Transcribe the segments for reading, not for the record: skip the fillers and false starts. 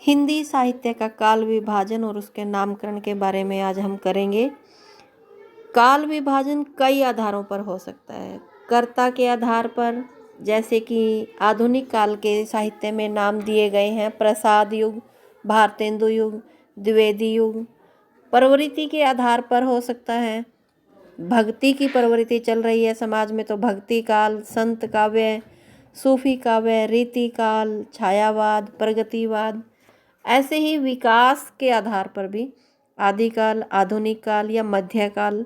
हिंदी साहित्य का काल विभाजन और उसके नामकरण के बारे में आज हम करेंगे। काल विभाजन कई आधारों पर हो सकता है। कर्ता के आधार पर, जैसे कि आधुनिक काल के साहित्य में नाम दिए गए हैं प्रसाद युग, भारतेंदु युग, द्विवेदी युग। प्रवृत्ति के आधार पर हो सकता है। भक्ति की प्रवृत्ति चल रही है समाज में तो भक्ति काल, संत काव्य, सूफी काव्य, रीति काल, छायावाद, प्रगतिवाद। ऐसे ही विकास के आधार पर भी आदिकाल, आधुनिक काल या मध्यकाल,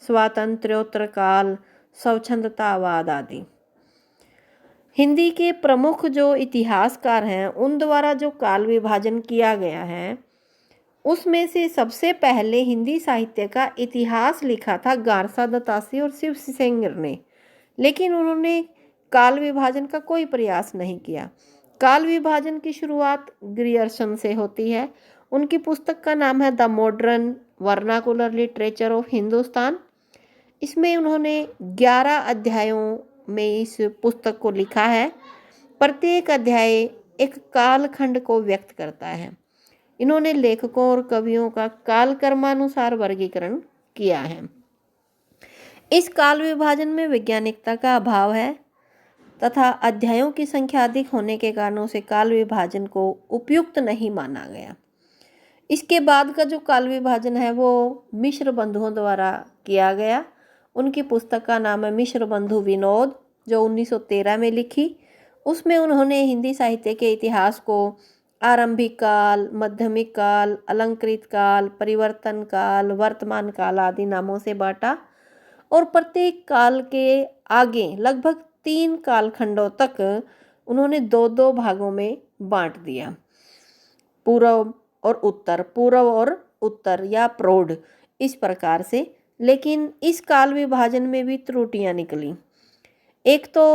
स्वातंत्र्योत्तर काल, स्वच्छंदतावाद आदि। हिंदी के प्रमुख जो इतिहासकार हैं उन द्वारा जो काल विभाजन किया गया है उसमें से सबसे पहले हिंदी साहित्य का इतिहास लिखा था गारसा दत्तासी और शिव सेंगर ने, लेकिन उन्होंने काल विभाजन का कोई प्रयास नहीं किया। काल विभाजन की शुरुआत ग्रियर्सन से होती है। उनकी पुस्तक का नाम है the modern vernacular literature of Hindustan. इसमें उन्होंने 11 अध्यायों में इस पुस्तक को लिखा है। प्रत्येक अध्याय एक कालखंड को व्यक्त करता है। इन्होंने लेखकों और कवियों का कालक्रमानुसार वर्गीकरण किया है। इस काल विभाजन में वैज्ञानिकता का अभाव है तथा अध्यायों की संख्या अधिक होने के कारणों से काल विभाजन को उपयुक्त नहीं माना गया। इसके बाद का जो काल विभाजन है वो मिश्र बंधुओं द्वारा किया गया। उनकी पुस्तक का नाम है मिश्र बंधु विनोद, जो 1913 में लिखी। उसमें उन्होंने हिंदी साहित्य के इतिहास को आरंभिक काल, माध्यमिक काल, अलंकृत काल, परिवर्तन काल, वर्तमान काल आदि नामों से बांटा और प्रत्येक काल के आगे लगभग 3 कालखंडों तक उन्होंने 2-2 भागों में बांट दिया, पूर्व और उत्तर, पूर्व और उत्तर या प्रौढ़, इस प्रकार से। लेकिन इस काल विभाजन में भी त्रुटियां निकली। एक तो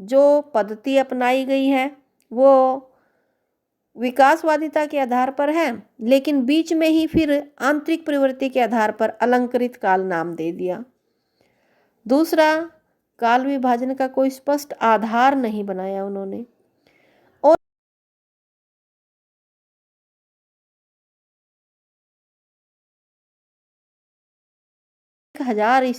जो पद्धति अपनाई गई है वो विकासवादिता के आधार पर है, लेकिन बीच में ही फिर आंतरिक प्रवृत्ति के आधार पर अलंकृत काल नाम दे दिया। दूसरा, काल विभाजन का कोई स्पष्ट आधार नहीं बनाया उन्होंने। और 1000 ईस्वी